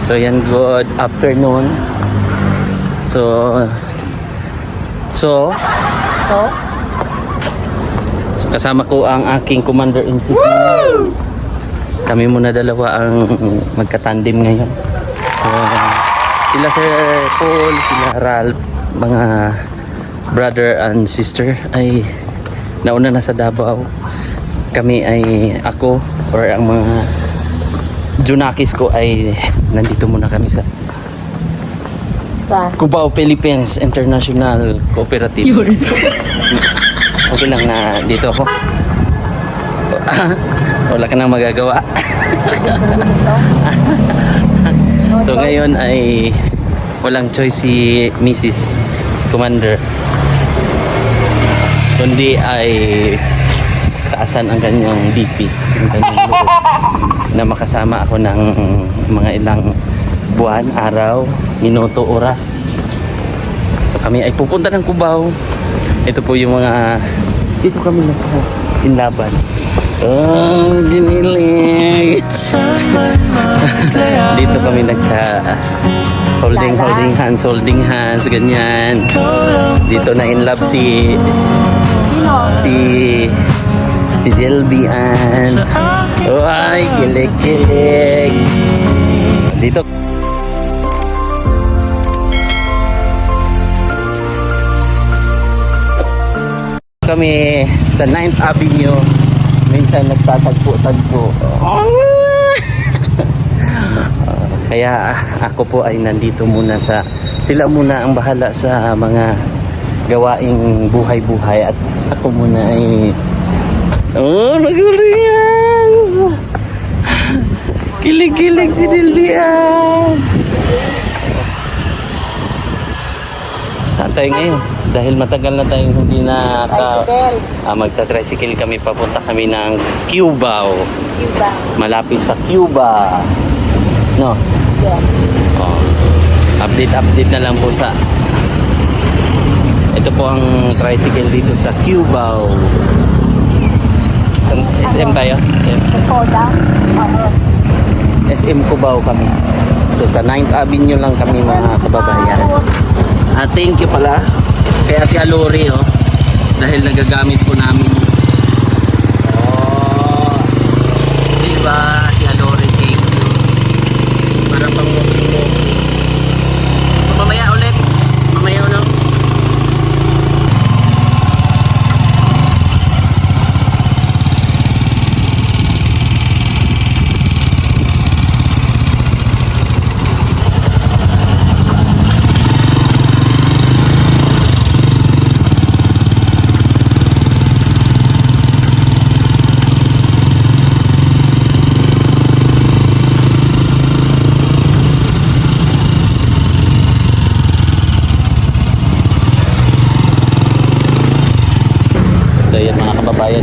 So yan, good afternoon. So So? kasama ko ang aking commander-in-chief. Kami muna dalawa ang magka-tandem ngayon. Sila Sir Paul, sila Ralph, mga brother and sister ay nauna na sa Davao. Kami ay ako or ang mga Junakis ko ay nandito muna kami sa Cubao, Philippines International Cooperative. Okay lang na dito ako. Wala ka nang magagawa. So ngayon ay walang choice si Mrs. si Commander. Kundi ay taasan ang kanyang BP, ang kanyang loob, na makasama ako ng mga ilang buwan, araw, minuto, oras. So kami ay pupunta ng Cubao. Ito po yung mga dito kami nagka-inlaban. Oh, ginilig. Dito kami holding hands, ganyan. Dito na in love si Delbian. Oh, ay, kilig. Dito kami sa 9th Avenue. Minsan nagtatagpo-tagpo. Kaya ako po ay nandito muna sila muna ang bahala sa mga gawaing buhay-buhay at ako muna ay nagulungan. Kilig-kilig si Dilbian. Saan tayo ngayon? Dahil matagal na tayong hindi na magta-tricycle kami, papunta kami ng Cubao. Malapit sa Cuba. No? Yes. Update na lang po ito po ang tricycle dito sa Cubao. SM tayo? SM Cubao kami. So sa 9th Avenue lang kami mga kababayan. Thank you pala kay Ate Alori dahil nagagamit po namin diba Ate Alori, thank you para pang walking. So mamaya ulit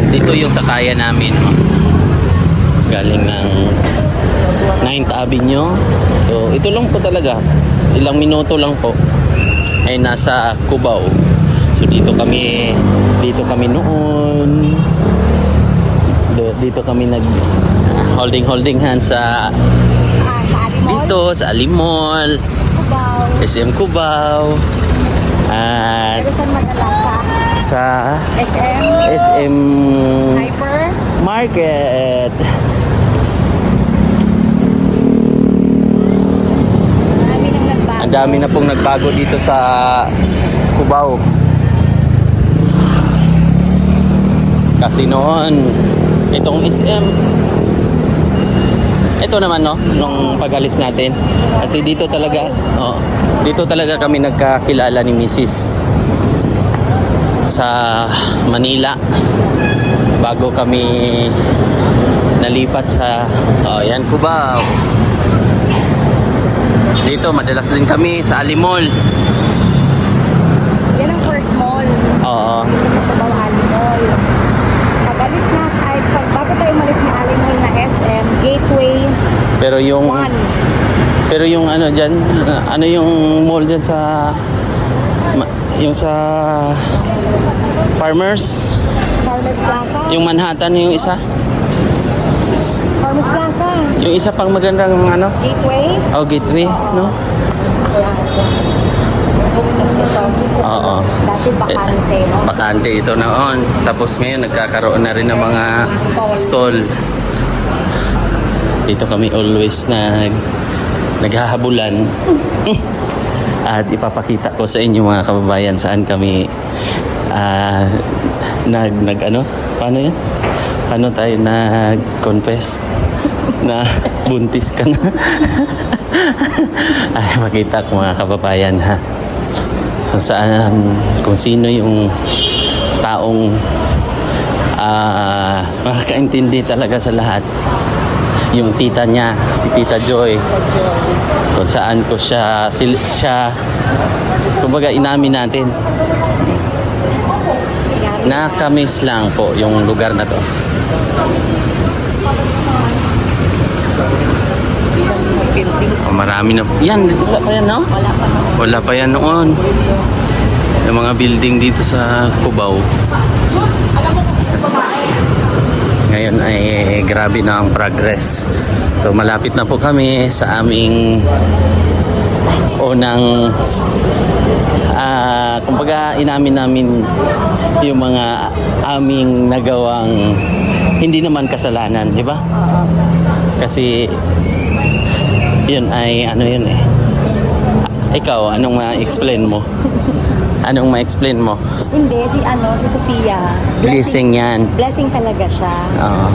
dito yung sakaya namin galing ng 9th Avenue. So ito lang po talaga, ilang minuto lang po ay nasa Cubao. So dito kami noon dito kami nag holding hands dito sa Ali Mall, SM Cubao, at sa SM Hyper Market. Ang dami na pong nagbago dito sa Cubao. Kasi noon itong SM, ito naman nung pag-alis natin. Kasi dito talaga kami nagkakilala ni Mrs. sa Manila bago kami nalipat sa yan Cubao. Dito madalas din kami sa Ali Mall. Yan ang first mall. Dito sa Cubao Ali Mall. Pag-alis na bago tayo umalis na Ali Mall na SM Gateway. Pero yung ano diyan, ano yung mall diyan sa yung sa Farmers Plaza. Yung Manhattan yung isa. Farmers Plaza. Yung isa pang magandang ano? Gateway. Oh, gateway, no? Yan. Tapos ito. Oo. Dati bakante, no? Bakante ito noon. Tapos ngayon nagkakaroon na rin ng mga stall. Dito kami always naghahabulan. At ipapakita ko sa inyo mga kababayan saan kami ano? Paano yan? Paano tayo nag-confess na buntis ka na? Ay, makita ko mga kababayan ha. Kung sino yung taong makakaintindi talaga sa lahat. Yung tita niya, si Tita Joy. Kung saan ko siya kumbaga inamin natin. Nakamiss lang po yung lugar na to. Oh, marami na. Yan, wala pa yan, no? Wala pa naman. Wala pa yan noon. Yung mga building dito sa Cubao. Ngayon ay grabe na ang progress. So malapit na po kami sa aming unang kumbaga inamin namin yung mga aming nagawang hindi naman kasalanan, di ba? Kasi yun ay ano yun eh. Ikaw, anong ma-explain mo? Anong ma-explain mo? Hindi, si Sophia. Blessing yan. Blessing talaga siya. Oo.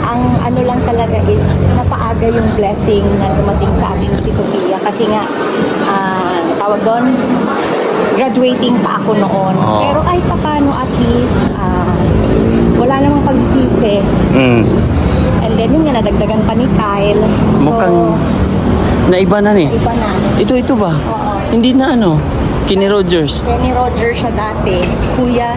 Ang ano lang talaga is napaaga yung blessing na dumating sa atin si Sophia. Kasi nga, tawag doon, graduating pa ako noon. Oo. Pero kahit paano at least, wala namang pagsisisi. Mm. And then yun nga, nadagdagan pa ni Kyle. So, Mukhang naiba na eh. iba na. Ito ba? Oo. Hindi na ano. Kenny Rogers. Kenny Rogers siya dati. Kuya.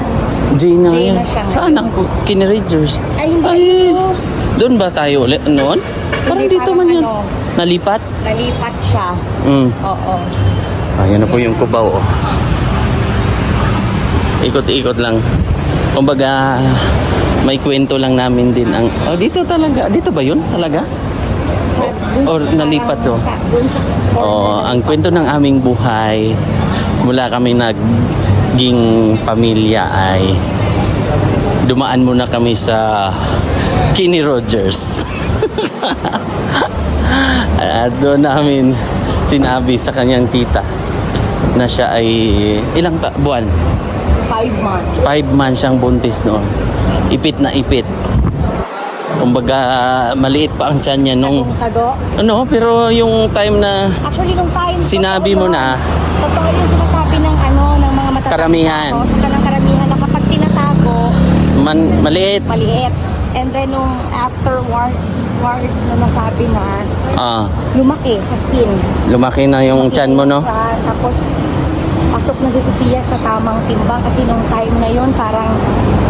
Jay na Jay yun. na siya Saan ngayon. ako? Kenny Rogers. Ay, hindi. Ito. Doon ba tayo ulit noon? Parang Hindi, dito parang man yan. ano. Nalipat? Nalipat siya. Mm. Oo. Ayan na po yung Cubao. Oh. Ikot-ikot lang. Kumbaga, may kwento lang namin din ang... Oh, dito talaga. Dito ba yun? Talaga? Dun Or sa nalipat parang- to? Dun sa Oh, ang kwento ng aming buhay mula kami naging pamilya ay dumaan muna kami sa Kenny Rogers. At doon namin sinabi sa kanyang tita na siya ay ilang buwan? 5 months. 5 months siyang buntis noon. Ipit na ipit. Kumbaga maliit pa ang tiyan niya nung Tago. ano, pero yung time na Actually, nung time, sinabi totoo mo yun. na. Totoo yung sinasabi ng ng mga matatanda. Karamihan. Sa kanang karamihan na kapag tinatago, maliit. maliit. And then nung afterwards na nasabi na, lumaki, as in. Lumaki na yung tiyan mo, no? Siya. Tapos, pasok na si Sophia sa tamang timbang kasi nung time na yon parang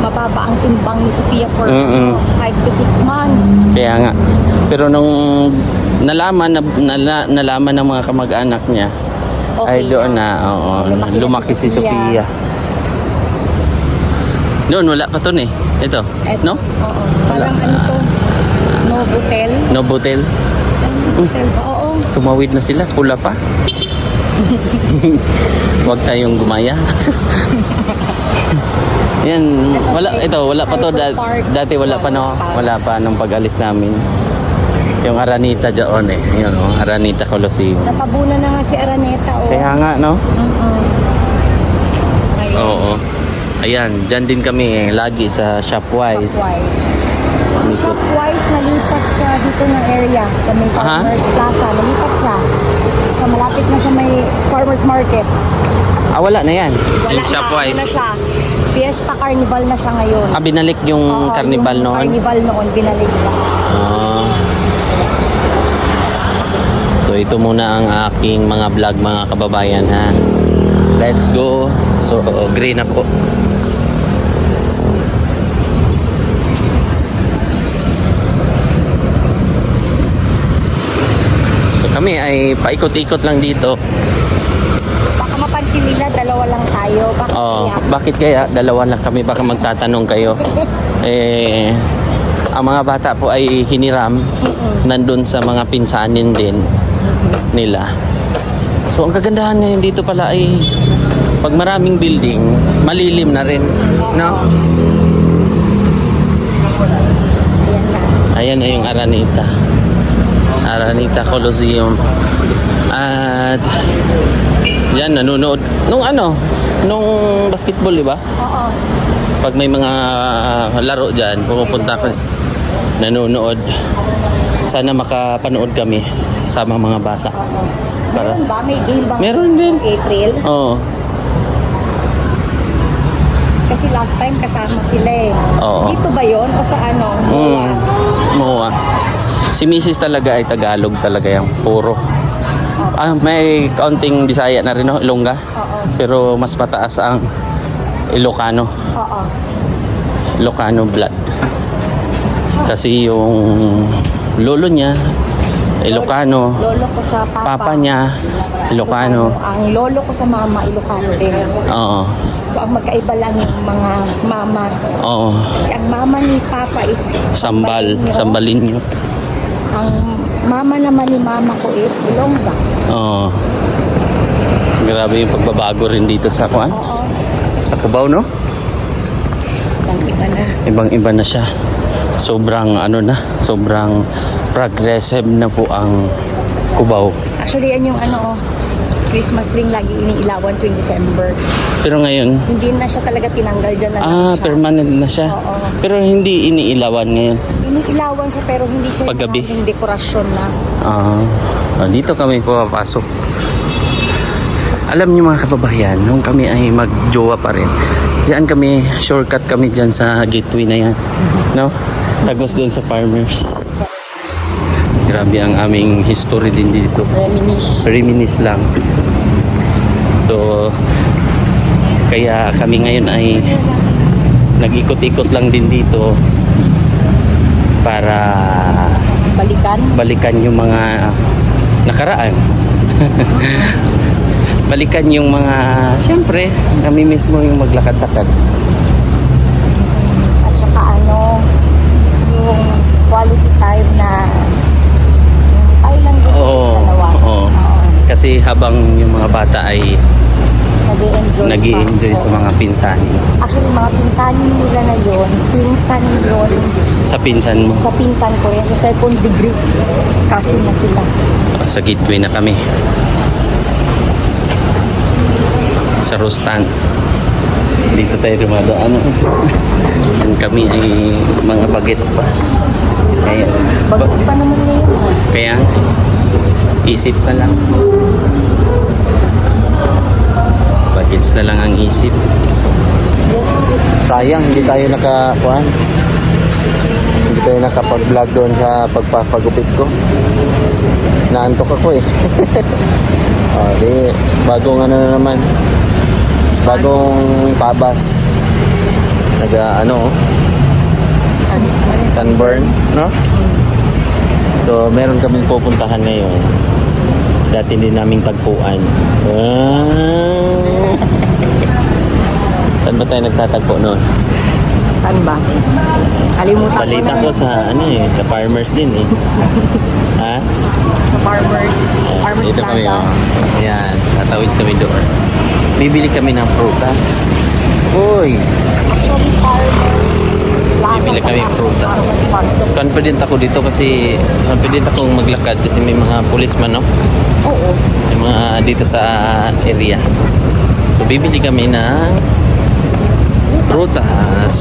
mababa ang timbang ni Sophia for 5 to 6 months. Kaya nga. Pero nung nalaman ng mga kamag-anak niya, ay doon na, lumaki si Sophia. Noon, wala pa to eh. Ito, no? Oo. Parang ano to? Novotel. Novotel. Novotel ba? Oo. Tumawid na sila, pula pa. Huwag tayong gumaya. Yan, wala pa to. Dati wala pa nung pag-alis namin. Yung Aranita dyan eh. Yun, Aranita Colosseum. Natabunan na nga si Araneta. Oh. Kaya nga, no? Ngayon, Oo. Ayan, dyan din kami lagi sa Shopwise. Shopwise, nalipat siya dito ng area sa may Farmers Plaza. Nalipat siya. So, malapit na sa may Farmers Market. Wala na yan. Wala Yung Shopwise. na siya. Fiesta Carnival na siya ngayon. Binalik yung Oo, carnival yung noon. Carnival noon, binalik na. So ito muna ang aking mga vlog mga kababayan ha. Let's go. So green na po. So kami ay paikot-ikot lang dito. Baka mapansin nila, dalawa lang tayo. Bakit kaya? Bakit kaya dalawa lang kami? Baka magtatanong kayo. ang mga bata po ay hiniram nandun sa mga pinsanin din nila. So ang kagandahan ngayon dito pala ay pag maraming building, malilim na rin, no? Ayan na. Ayan na yung Araneta Coliseum. At yan, nanonood nung basketball, di ba? Oo. Pag may mga laro dyan, pumupunta ko, nanonood. Sana makapanood kami sama mga bata. Para, Meron ba? May game ba? Meron din. April? oo. Kasi last time kasama sila eh. Oo. Dito ba yon o sa ano? MOA. Si Mrs. talaga ay Tagalog talaga yung puro. May kaunting Bisaya na rin, no? Ilongga. Oo. Pero mas mataas ang Ilocano. Oo. Ilocano blood. Kasi yung lolo niya, Ilocano. Lolo ko sa papa. Papa niya, Ilocano. Ang lolo ko sa mama, Ilocano din. Oo. So ang magkaiba lang yung mga mama. Oo. Kasi ang mama ni papa is Sambalinyo. Ang mama naman ni mama ko is Ilongga. Oo. Grabe yung pagbabago rin dito sa Kuan. Oo. Sa Cubao, no? Ang iba na. Ibang-iba na siya. Sobrang sobrang progressive na po ang Cubao. Actually, yan yung Christmas ring lagi iniilawan tuwing December. Pero ngayon, Hindi na siya talaga tinanggal dyan na lang siya. permanent na siya. Oo. Pero hindi iniilawan ngayon. Iniilawan siya pero hindi siya Paggabi. yung dekorasyon na. Dito kami pumapasok. Alam niyo mga kababayan, nung kami ay magjowa pa rin, diyan kami, shortcut kami diyan sa gateway na yan. No? Tagos doon sa farmers. Grabe ang aming history din dito. Reminisce lang. So, kaya kami ngayon ay nag-ikot-ikot lang din dito para balikan yung mga nakaraan. Balikan yung mga, siyempre, kami mismo yung maglakad-lakad. At saka yung quality time na ay lang din Oo, yung dalawa. oo. Kasi habang yung mga bata ay Nag-i-enjoy sa mga pinsanin. Actually, mga pinsanin nila na yun, pinsan yun Sa pinsan mo. sa pinsan ko rin. So, second degree cousin na sila. Sa gateway na kami. Sa Rustan. Dito tayo dumadaan. Ang kami ay mga bagets pa. Kaya, Bagets pa naman ngayon. kaya isip na lang. Bagets na lang ang isip. Sayang, hindi tayo hindi tayo nakapag-vlog doon sa pagpapagupit ko. Naantok ako eh. Bagong na naman. Bagong tabas. Sunburn, no? So, meron kaming pupuntahan ngayon. Dati din naming tagpuan. Saan ba tayo nagtatagpo noon? Saan ba? Kalimutan Balita ko ko na. sa farmers din eh. Ha? Sa Farmers Dito kami, Plaza. Ayan, tatawid kami doon. Bibili kami ng prutas. Uy, Actually, Farmers Plaza. Bibili kami ng prutas. Farmers Market. confident ako dito kasi confident akong maglakad kasi may mga policeman, no? Oo. May mga dito sa area. So, bibili kami ng prutas.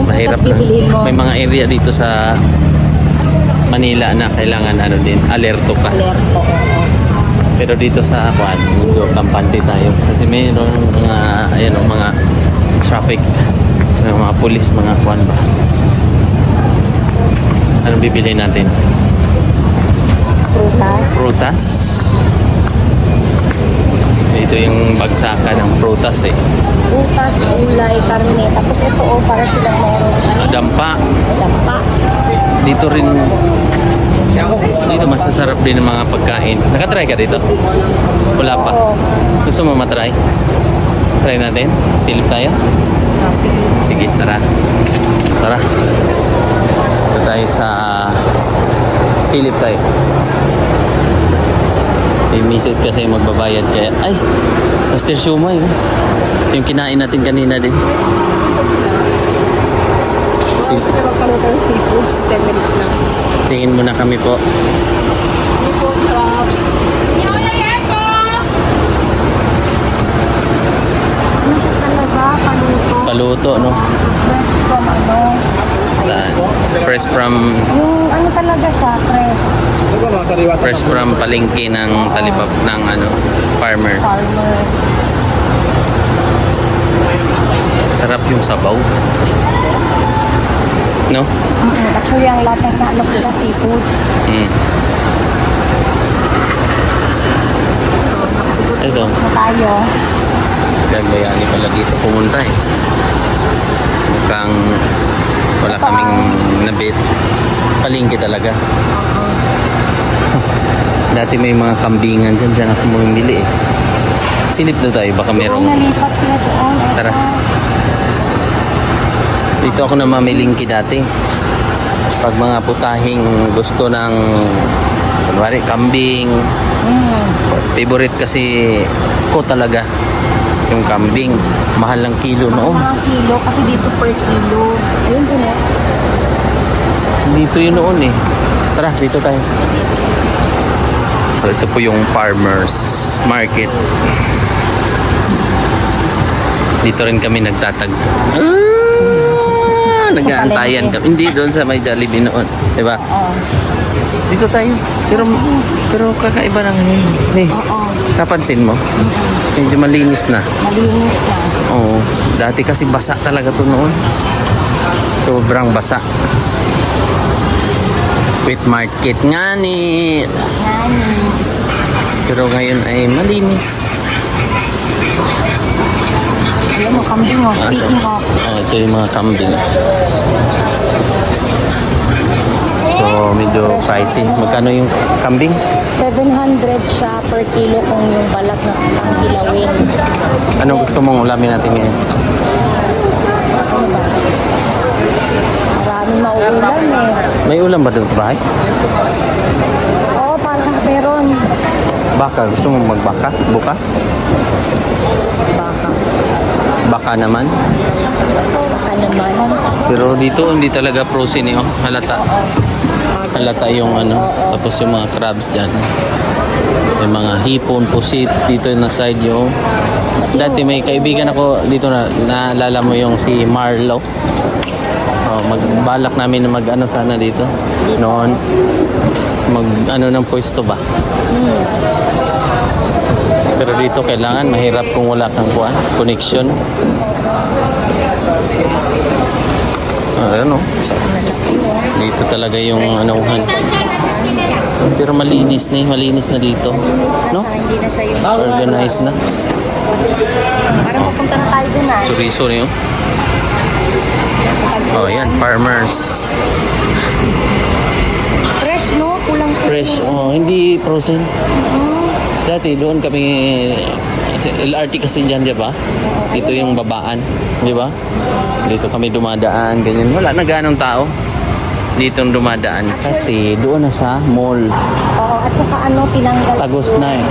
Mahirap na. bibilihin mo? May mga area dito sa Manila na kailangan alerto ka. Alerto. Oo. Pero dito sa kampante tayo kasi mayroong mga traffic, may mga pulis, mga ba. Anong bibili natin? Prutas. Prutas. Ito yung bagsakan ng prutas eh. Prutas, gulay, karne. Tapos ito para silang mayroong Dampa. dampa. Dito rin. Dito masasarap din ang mga pagkain. Nakatry ka dito? Wala pa. Oo. Gusto mo matry? Try natin? Silip tayo? Sige. Sige, tara. Tara. tayo sa silip tayo. Si Mrs. kasi magbabayad kaya ay Master Shumay yung kinain natin kanina din. Sige, magpaluto ng seafoods, 10 minutes na. Tingin muna kami po. Seafood crabs. Ano siya talaga? Paluto. Paluto, no? Fresh from ano? Saan? Fresh from Yung ano talaga siya, fresh. palengke ng talipap ng ano, farmers. Farmers. Sarap yung sabaw. No? Actually, ang lahat ng ano sila seafoods. Mm. Ito, Na tayo. gagayani pala dito pumunta eh. Mukhang wala kaming nabit. Palengke talaga. Dati may mga kambingan dyan, dyan ako bumili eh. Silip na tayo, baka Kung merong... nalipat sila doon. Tara. Dito ako namamilingki dati. Pag mga putahing gusto ng kunwari kambing, favorite kasi ko talaga yung kambing. Mahal ng kilo noon. Mga kilo, kasi dito per kilo. Ayun din eh. Dito yun noon eh. Tara, dito tayo. So ito po yung farmers market. Dito rin kami nagtatagpo. Nag-aantayan kami. Hindi doon sa may Jollibee noon. Diba? Oo. Dito tayo. Pero kakaiba na ngayon. Hey, Oo. napansin mo? Medyo malinis na. Malinis na. Oo. Dati kasi basa talaga to noon. Sobrang basa. Wet market nga ni. Nani. Pero ngayon ay malinis. Alam mo, kambing oh. Speaking of. Ito yung mga kambing. So, medyo pricey. Magkano yung kambing? 700 siya per kilo kung yung balat na ang kilawin. Ano gusto mong ulamin natin ngayon? Maraming mauulan eh. May ulam ba doon sa bahay? Oo, parang meron. Baka. Gusto mong magbaka bukas? Baka. Baka naman. Baka naman. Pero dito hindi talaga frozen eh. Oh. Halata. Halata yung ano. Tapos yung mga crabs dyan. May mga hipon, pusit dito na side yung. Dati may kaibigan ako dito na naalala mo yung si Marlo. Oh, magbalak namin na mag-ano sana dito. Noon. Mag-ano ng pwesto ba? Pero dito kailangan mahirap kung wala kang connection. Ano? Dito talaga yung anuhan. Pero malinis na dito. No? Hindi na siya yung... Organized na. Parang pupunta na tayo dun ah. Chorizo niyo. Oh, yan. Farmers. Fresh no? Kulang Fresh. Oh, hindi frozen. Dati doon kami kasi LRT kasi dyan, di ba? Dito yung babaan, di ba? Dito kami dumadaan, ganyan. Wala na ganong tao. Dito dumadaan kasi doon na sa mall. Oo, at saka ano, tinanggal. Tagos na eh.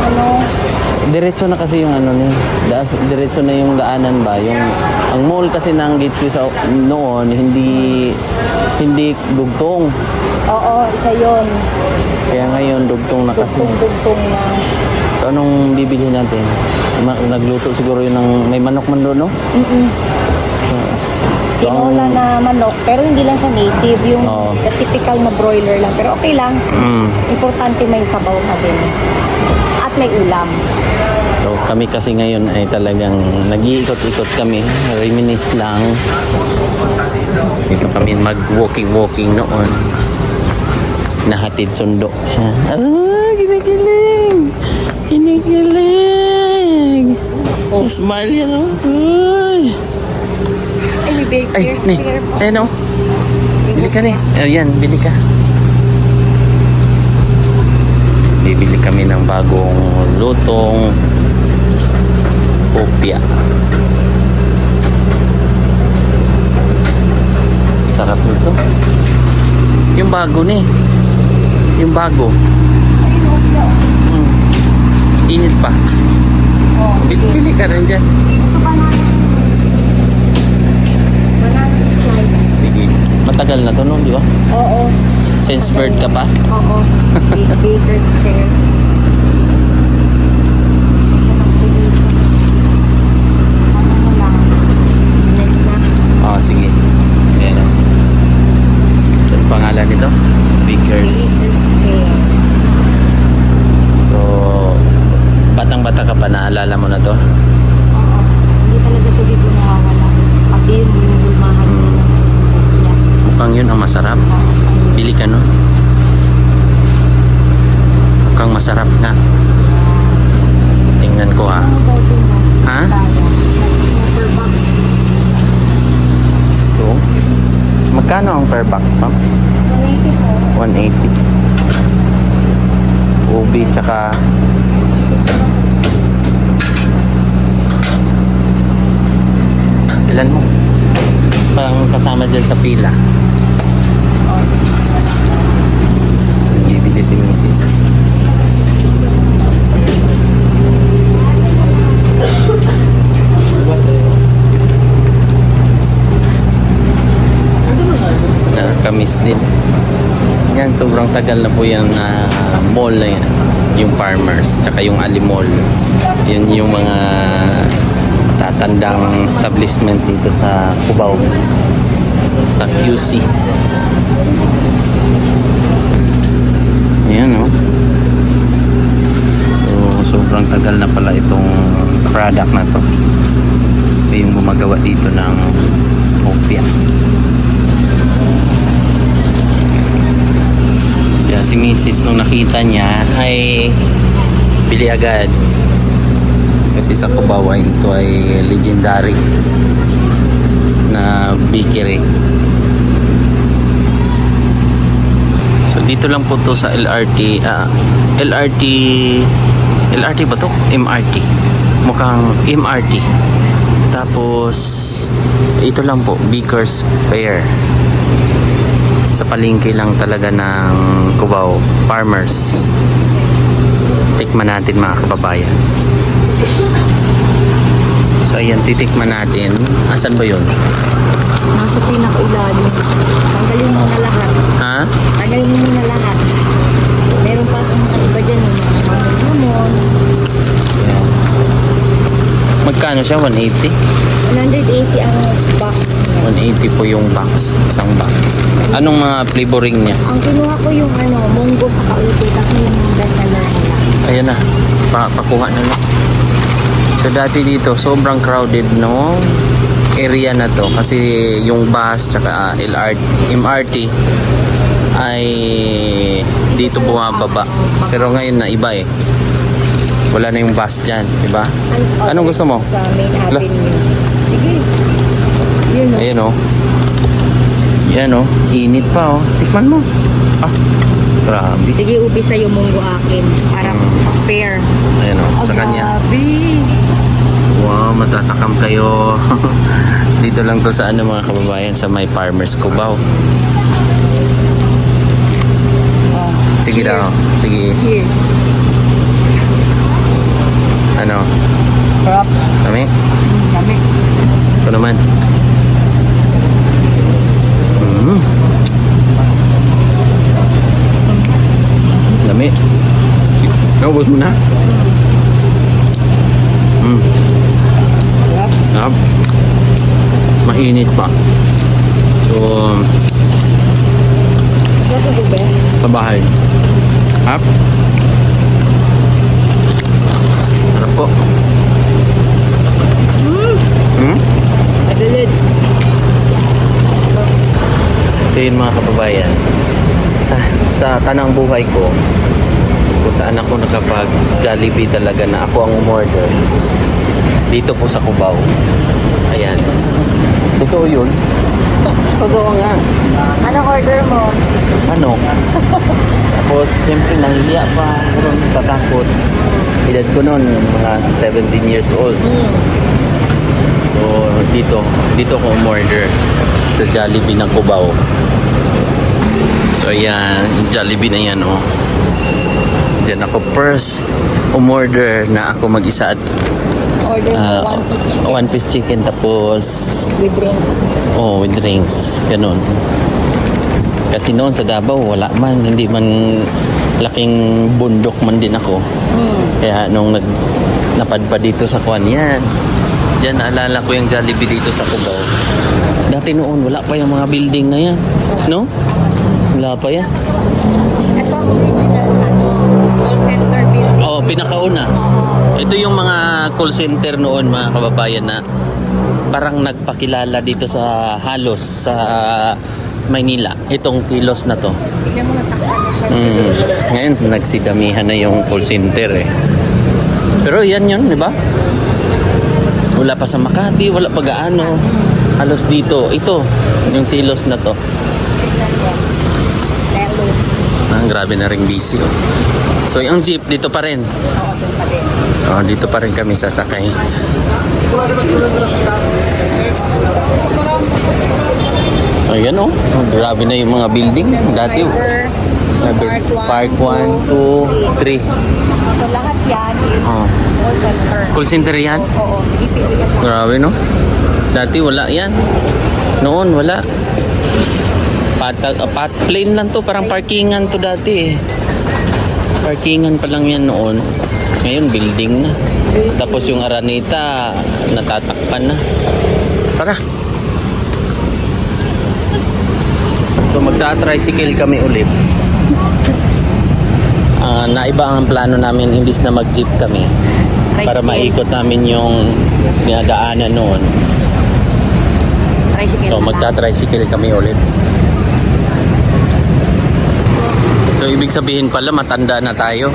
Ano, Diretso na kasi yung ano niya. Diretso na yung daanan ba? Yung ang mall kasi ng gate sa noon hindi dugtong. oo, isa yun. Kaya ngayon dugtong na kasi. Dugtong na. So anong bibili natin? Nagluto siguro yun ng may manok man doon, no? So, Tinola na manok, pero hindi lang siya native. Yung Oo. typical na broiler lang. Pero okay lang. Mm. Importante may sabaw na din. At may ulam. So kami kasi ngayon ay talagang nag-iikot-ikot kami, reminisce lang. Dito kami mag-walking noon. Nahatid sundo siya. Kinikilig! Kinikilig! Smile yan, oh. Ay! Ay, may big Ay, ni. Ayun, oh. Bili ka ni. Ayan, bili ka. Bibili kami ng bagong lutong opia sa sarap nito. Yung bago ni. Yung bago. Init pa. Pili ka rin dyan. Banana slice. Sige. Matagal na to, no? Di ba? Oo. Since birth ka pa? Oo. Baker's chair. Ano lang. Next na. Oo, sige. Ayan o. Saan pangalan nito? Baker's. Baker's chair. So, batang-bata ka pa, naalala mo na to? Oo. Hindi talaga ito dito nawawala. Pati yung bulmahan nila. Yeah. Mukhang yun ang masarap. Bili ka, no? Mukhang masarap nga. Tingnan ko, ha? Ano daw ito mo? Ha? Per box. Ito. Magkano ang per box, ma'am? 180 po. 180. Ubi, tsaka... Ilan mo? Parang kasama dyan sa pila. Bibili si Mrs. Nakakamiss din. Yan, sobrang tagal na po yung mall na yan. Yung Farmers, tsaka yung Ali Mall. Yun yung mga tatandang establishment dito sa Cubao. Sa QC. Ayan, oh. So, sobrang tagal na pala itong product na to. Ito yung gumagawa dito ng opia. Kaya si Mrs. nung nakita niya ay bili agad. Kasi sa Cubao ay ito ay legendary na bakery. So dito lang po to sa LRT LRT ba to? MRT. Mukhang MRT. Tapos ito lang po, Baker's Fair. Sa palengke lang talaga ng Cubao Farmers. Tikman natin mga kababayan. So ayan, titikman natin. Asan ba yun? Nasa pinakailalim. Tanggalin mo na lahat. Ha? Tanggalin mo na lahat. Meron pa akong iba dyan eh. Mamon. Ayan. Magkano siya? 180? 180 ang box niya. 180 po yung box. Isang box. Anong mga flavoring niya? Ang kinuha ko yung munggo sa kauti kasi yung best seller nila. Ayan na. Pakuha na lang. So dati dito, sobrang crowded no area na to. Kasi yung bus, tsaka MRT ay dito bumababa. Pero ngayon na iba eh. Wala na yung bus dyan, diba? Anong gusto mo? Sa main Ala. avenue. Sige. Yun o. Ayan o. Yan o. Init pa o. Tikman mo. Ah, grabe. Sige, ubi sa'yo munggo akin. Para fair. Ayan o. Sa kanya. Grabe. Wow, matatakam kayo. Dito lang to sa mga kababayan sa may Farmers Cubao. Sige daw. Sige. Cheers. Ano? Crop. Kami? Dami. Ito naman. Dami. Naubos mo na? Sarap. Mainit pa. So, Ano po ba? sa bahay. Hap. Sarap po. Adulid. Ito yun mga kababayan. Sa tanang buhay ko, kung saan ako nakapag Jollibee talaga na ako ang umorder, dito po sa Cubao. Ayan. Totoo yun. Totoo nga. Anong order mo? Ano? Tapos, siyempre, nahihiya pa. Pero natatakot. Edad ko noon, mga 17 years old. So, dito ako umorder sa Jollibee ng Cubao. So, ayan, Jollibee na yan, oh. Diyan ako first umorder na ako mag-isa at Order mo one piece chicken one piece chicken tapos with drinks. with drinks, ganun. Kasi noon sa Davao wala man, hindi man laking bundok man din ako. Kaya nung napadpad dito sa Kwan yan, diyan naalala ko yung Jollibee dito sa Cubao. Dati noon wala pa yung mga building na yan, no? Wala pa yan. Ito ang original call center building. Oh, pinakauna. Ito yung mga call center noon, mga kababayan, na parang nagpakilala dito sa halos sa Maynila. Itong Tilos na to. Tignan mo, natakpan na siya. Ngayon, nagsidamihan na yung call center eh. Pero yan yun, di ba? Wala pa sa Makati, wala pa gaano. Halos dito. Ito, yung Tilos na to. Telos. Grabe na ring busy. Oh. So, yung jeep, dito pa rin. Oo, doon pa din. Oh, dito pa rin kami sasakay. Ayan oh. Grabe na yung mga building. Dati Park 1, 2, 3. So lahat yan is Oh. call center. Call center yan? Oo, pipili ka sa Grabe no? Dati wala yan. Noon wala. Plain lang to. Parang parkingan to dati eh. Parkingan pa lang yan noon. Ngayon building na. Tapos yung Araneta natatakpan na. Tara. So magta-tricycle kami ulit. Naiba ang plano namin, imbis na mag-jeep kami para maikot namin yung dinadaanan noon. tricycle. So magta-tricycle kami ulit. So ibig sabihin pala matanda na tayo.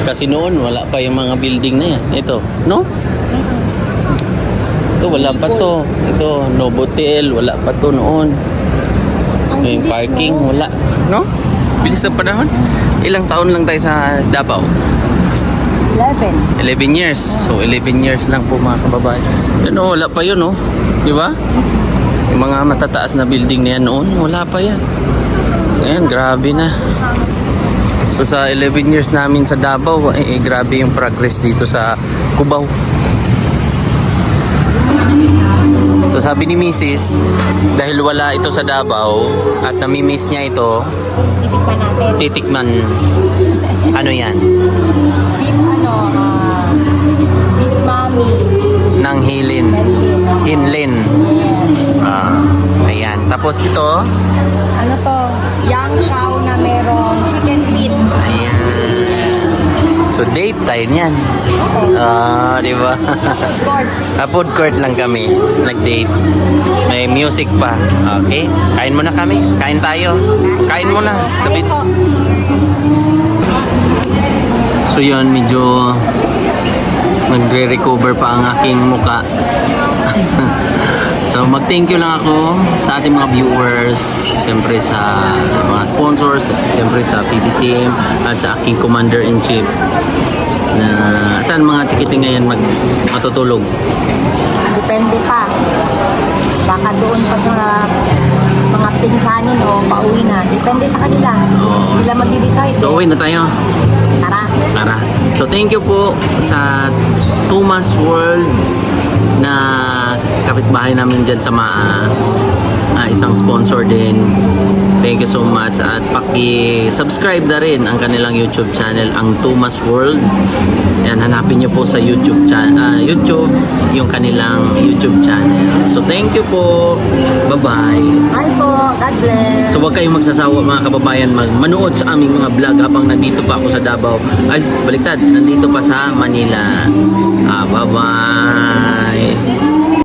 Kasi noon wala pa yung mga building na yan. Ito, no? Ito wala pa to. Ito, Novotel, wala pa to noon. Yung parking, wala. No? Bilis ang panahon. Ilang taon lang tayo sa Davao? 11. 11 years. So 11 years lang po mga kababayan. Yan oh, wala pa yun oh. Di ba? Yung mga matataas na building na yan noon, wala pa yan. Ngayon, grabe na. So sa 11 years namin sa Davao, grabe yung progress dito sa Cubao. So sabi ni Mrs., dahil wala ito sa Davao at namimiss niya ito, Titikman natin. titikman. Ano yan? Beef beef mami. Nang Hilin. Hinlin. Yes. Ayan. Tapos ito, Ano to? Yang chow na merong chicken feet. ayan. So date tayo niyan. Di ba? Gourd. Food court lang kami. Nag-date. May music pa. Okay? Kain muna kami. Kain tayo. Kain muna. Kapit. So yun, medyo magre-recover pa ang aking muka. So mag-thank you lang ako sa ating mga viewers, siyempre sa mga sponsors, siyempre sa PB team at sa aking commander-in-chief na saan mga chikiting ngayon matutulog. Depende pa. Baka doon pa sa mga pinsanin o pauwi na. Depende sa kanila. Oo. Sila magdi-decide. So uwi na tayo. Tara. Tara. So thank you po sa Thomas World na kapitbahay namin dyan sa isang sponsor din. Thank you so much at paki-subscribe na rin ang kanilang YouTube channel, ang Thomas World. Yan, hanapin nyo po sa YouTube YouTube yung kanilang YouTube channel. So thank you po. Bye-bye. Bye po. God bless. So huwag kayong magsasawa mga kababayan manood sa aming mga vlog habang nandito pa ako sa Davao. Ay, baliktad, nandito pa sa Manila. Bye-bye.